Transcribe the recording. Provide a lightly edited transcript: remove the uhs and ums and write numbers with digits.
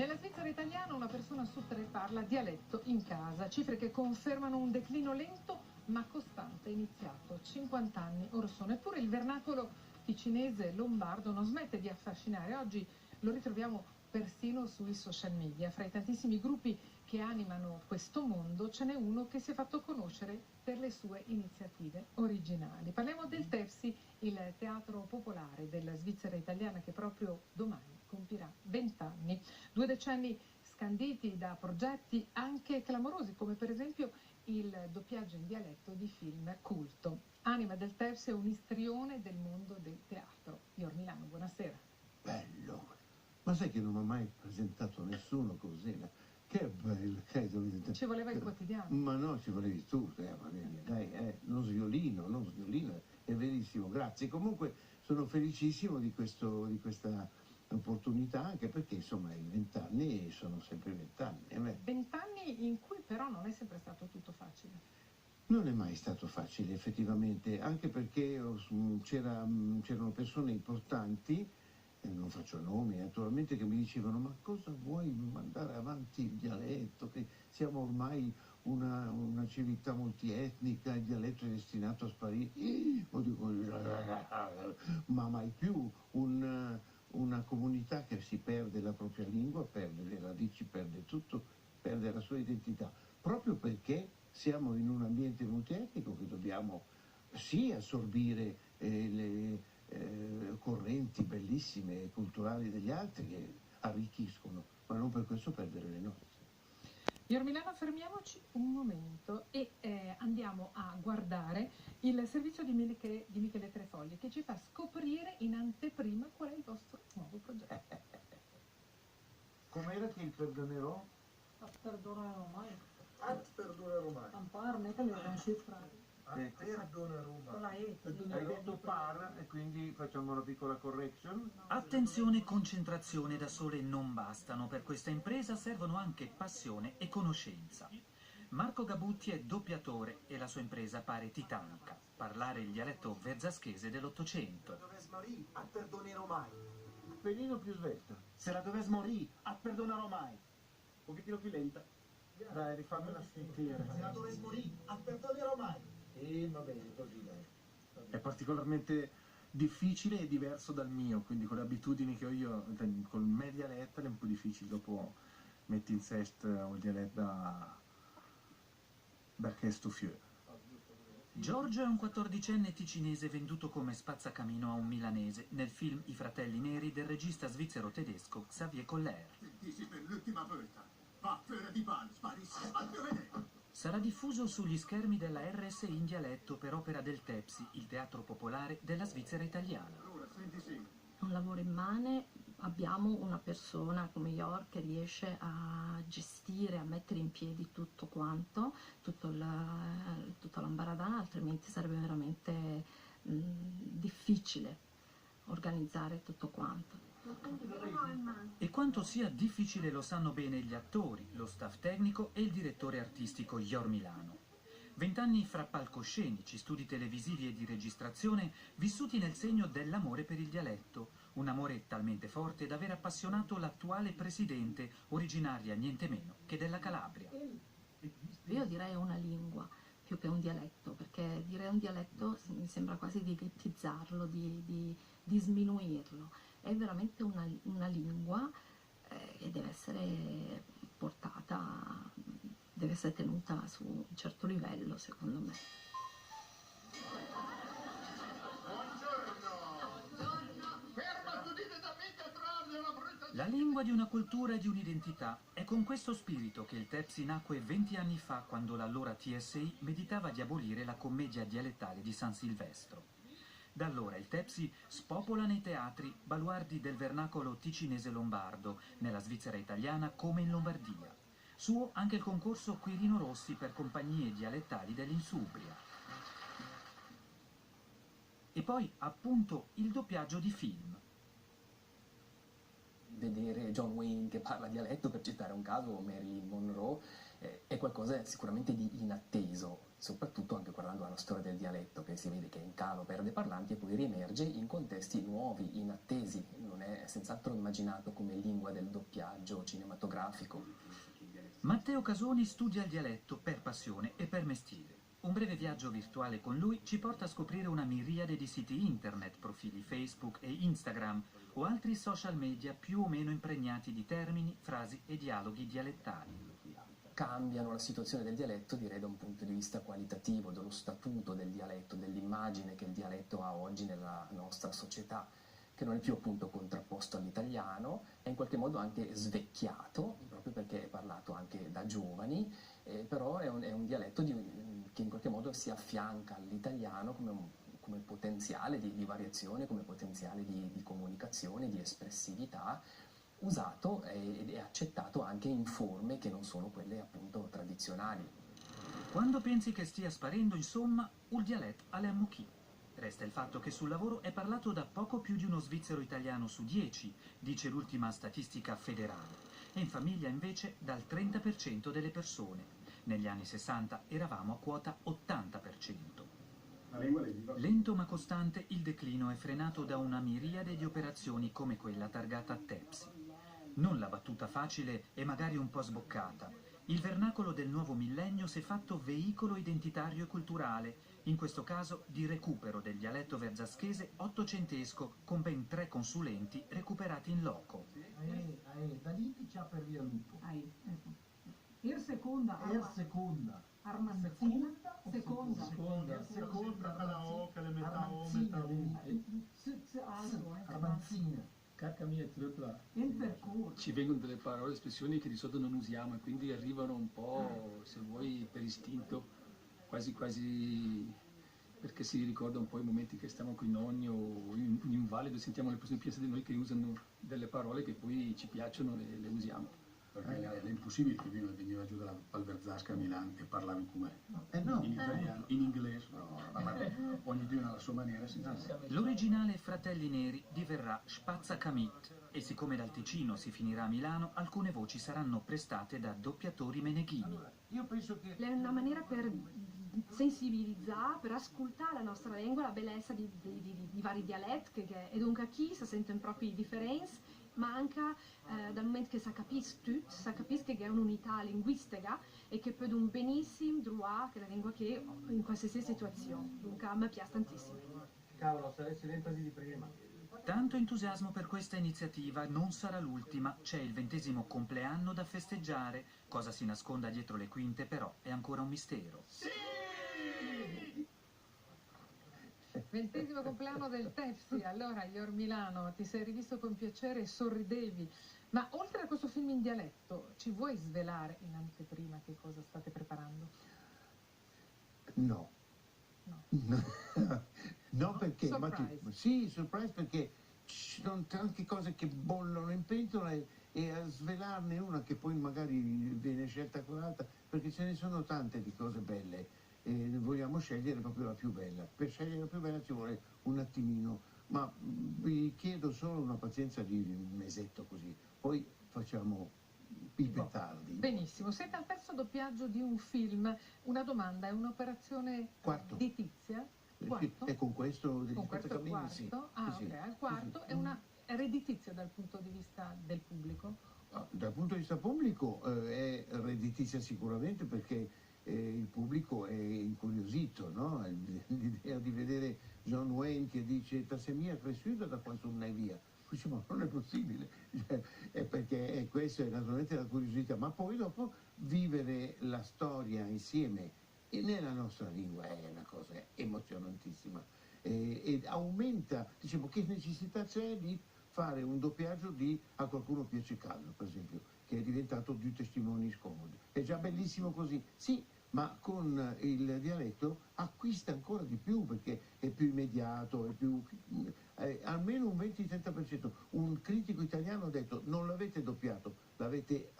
Nella Svizzera italiana una persona su tre parla dialetto in casa, cifre che confermano un declino lento ma costante iniziato 50 anni or sono. Eppure il vernacolo ticinese lombardo non smette di affascinare. Oggi lo ritroviamo persino sui social media. Fra i tantissimi gruppi che animano questo mondo ce n'è uno che si è fatto conoscere per le sue iniziative originali. Parliamo del TEPSI, il teatro popolare della Svizzera italiana, che proprio domani compirà 20 anni. 2 decenni scanditi da progetti anche clamorosi, come per esempio il doppiaggio in dialetto di film culto. Anima del TEPSI è un istrione del mondo del teatro. Ior Milano, buonasera. Bello, ma sai che non mi ha mai presentato nessuno così? Che bello, che dovete... Ci voleva il quotidiano. Ma no, ci volevi tu, va bene, dai, non sviolino, è verissimo, grazie. Comunque sono felicissimo di questa opportunità, anche perché insomma i 20 anni sono sempre 20 anni. 20 anni in cui però non è sempre stato tutto facile. Non è mai stato facile effettivamente, anche perché c'erano persone importanti, non faccio nomi naturalmente, che mi dicevano: ma cosa vuoi mandare avanti il dialetto, che siamo ormai una civiltà multietnica, il dialetto è destinato a sparire. Ma mai più una comunità che si perde la propria lingua, perde le radici, perde tutto, perde la sua identità, proprio perché siamo in un ambiente multietnico che dobbiamo sì assorbire le correnti bellissime e culturali degli altri che arricchiscono, ma non per questo perdere le nostre. Ior Milano, fermiamoci un momento e andiamo a guardare il servizio di Michele Trefogli, che ci fa scoprire in anteprima qual è il vostro nuovo progetto. Com'era che il perdonerò? Perdonerò mai. Perdonerò mai. Ampar, non è che le devono cifrare. Perdonerò Con mai. la E. Hai detto par e quindi facciamo una piccola correction. Attenzione e concentrazione da sole non bastano, per questa impresa servono anche passione e conoscenza. Marco Gabutti è doppiatore e la sua impresa pare titanica, parlare il dialetto verzaschese dell'Ottocento. Dove morì, perdonerò mai. Un pelino più svelta. Se la dovessi morire, perdonerò mai. Un pochettino più lenta. Dai, rifammela sentire. Se la dovessi morire, perdonerò mai. Va bene, così dai. È particolarmente difficile e diverso dal mio, quindi con le abitudini che ho io, col me dialetto è un po' difficile, dopo metti in sest o il dialetto da questo fiore. Giorgio è un 14enne ticinese venduto come spazzacamino a un milanese nel film I fratelli neri del regista svizzero-tedesco Xavier Coller. Dici per l'ultima volta, pappera di pan, sparisci, a vedere. Sarà diffuso sugli schermi della RSI in dialetto per opera del TEPSI, il teatro popolare della Svizzera italiana. Allora, senti sì. Un lavoro immane, abbiamo una persona come Ior che riesce a gestire, a mettere in piedi tutto quanto, tutta l'ambaradana, altrimenti sarebbe veramente difficile organizzare tutto quanto. E quanto sia difficile lo sanno bene gli attori, lo staff tecnico e il direttore artistico Ior Milano. 20 anni fra palcoscenici, studi televisivi e di registrazione vissuti nel segno dell'amore per il dialetto, un amore talmente forte da aver appassionato l'attuale presidente, originaria niente meno che della Calabria. Io direi una lingua più che un dialetto, perché dire un dialetto mi sembra quasi di ghettizzarlo, di sminuirlo. È veramente una lingua e deve essere portata, deve essere tenuta su un certo livello, secondo me. La lingua di una cultura e di un'identità. È con questo spirito che il TEPSI nacque 20 anni fa, quando l'allora TSI meditava di abolire la commedia dialettale di San Silvestro. Da allora il TEPSI spopola nei teatri baluardi del vernacolo ticinese lombardo, nella Svizzera italiana come in Lombardia. Suo anche il concorso Quirino Rossi per compagnie dialettali dell'Insubria. E poi, appunto, il doppiaggio di film. Vedere John Wayne che parla dialetto, per citare un caso, o Marilyn Monroe, è qualcosa sicuramente di inatteso, soprattutto anche guardando alla storia del dialetto, che si vede che in calo perde parlanti e poi riemerge in contesti nuovi, inattesi, non è senz'altro immaginato come lingua del doppiaggio cinematografico. Matteo Casoni studia il dialetto per passione e per mestiere. Un breve viaggio virtuale con lui ci porta a scoprire una miriade di siti internet, profili Facebook e Instagram o altri social media più o meno impregnati di termini, frasi e dialoghi dialettali. Cambiano la situazione del dialetto, direi, da un punto di vista qualitativo, dello statuto del dialetto, dell'immagine che il dialetto ha oggi nella nostra società, che non è più appunto contrapposto all'italiano, è in qualche modo anche svecchiato, proprio perché è parlato anche da giovani, però è un dialetto che in qualche modo si affianca all'italiano come potenziale di variazione, come potenziale di comunicazione, di espressività, usato ed è accettato anche in forme che non sono quelle appunto tradizionali. Quando pensi che stia sparendo, insomma, il dialetto alemmo chi? Resta il fatto che sul lavoro è parlato da poco più di uno svizzero italiano su 10, dice l'ultima statistica federale, e in famiglia invece dal 30% delle persone. Negli anni 60 eravamo a quota 80%. Lento ma costante, il declino è frenato da una miriade di operazioni come quella targata Tepsi. Non la battuta facile e magari un po' sboccata. Il vernacolo del nuovo millennio si è fatto veicolo identitario e culturale, in questo caso di recupero del dialetto verzaschese ottocentesco con ben 3 consulenti recuperati in loco. Da lì ti c'ha per via lupo. Seconda. Armanzina. Seconda. Armanzina. Ci vengono delle parole, espressioni che di solito non usiamo e quindi arrivano un po', se vuoi, per istinto, quasi perché si ricorda un po' i momenti che stiamo con i nonni o in invalido, sentiamo le persone più di noi che usano delle parole che poi ci piacciono e le usiamo. Perché è impossibile che veniva giù dalla Valverzasca a Milano e parlavi come No. in italiano, in inglese, però ognuno alla sua maniera. L'originale Fratelli Neri diverrà Spazzacamit e siccome dal Ticino si finirà a Milano, alcune voci saranno prestate da doppiatori meneghini. Io penso che È una maniera per sensibilizzare, per ascoltare la nostra lingua, la bellezza di vari dialetti, e dunque chi si sente proprio differenze, ma anche dal momento che si capisce che è un'unità linguistica e che può un benissimo trovare la lingua che in qualsiasi situazione. Dunque a me piace tantissimo. Cavolo, saresti l'enfasi di prima. Tanto entusiasmo per questa iniziativa, non sarà l'ultima, c'è il 20° compleanno da festeggiare, cosa si nasconda dietro le quinte però è ancora un mistero. 20° compleanno del Tepsi. Allora, Ior Milano, ti sei rivisto con piacere e sorridevi. Ma oltre a questo film in dialetto, ci vuoi svelare in anteprima che cosa state preparando? no. No, perché? Surprise. Sì, surprise, perché ci sono tante cose che bollono in pentola e a svelarne una che poi magari viene scelta curata, perché ce ne sono tante di cose belle. E vogliamo scegliere proprio la più bella. Per scegliere la più bella ci vuole un attimino, ma vi chiedo solo una pazienza di un mesetto così, poi facciamo i petardi. Benissimo, siete al terzo doppiaggio di un film. Una domanda, è un'operazione Quarto. di Tizia? Quarto? E con questo degli Con questo Spazzacamini, quarto? sì. Ah, Sì, ok, sì. al quarto Sì, sì. è una redditizia dal punto di vista del pubblico? Dal punto di vista pubblico è redditizia sicuramente, perché il pubblico è incuriosito, no? L'idea di vedere John Wayne che dice "Tassemia è cresciuta da quanto non è via". Dice, ma non è possibile, è perché questo è naturalmente la curiosità, ma poi dopo vivere la storia insieme e nella nostra lingua è una cosa emozionantissima e aumenta, diciamo, che necessità c'è di fare un doppiaggio di A qualcuno piace caldo, per esempio, che è diventato Due testimoni scomodi. È già bellissimo così, sì, ma con il dialetto acquista ancora di più, perché è più immediato, è più, almeno un 20-30%. Un critico italiano ha detto non l'avete doppiato, l'avete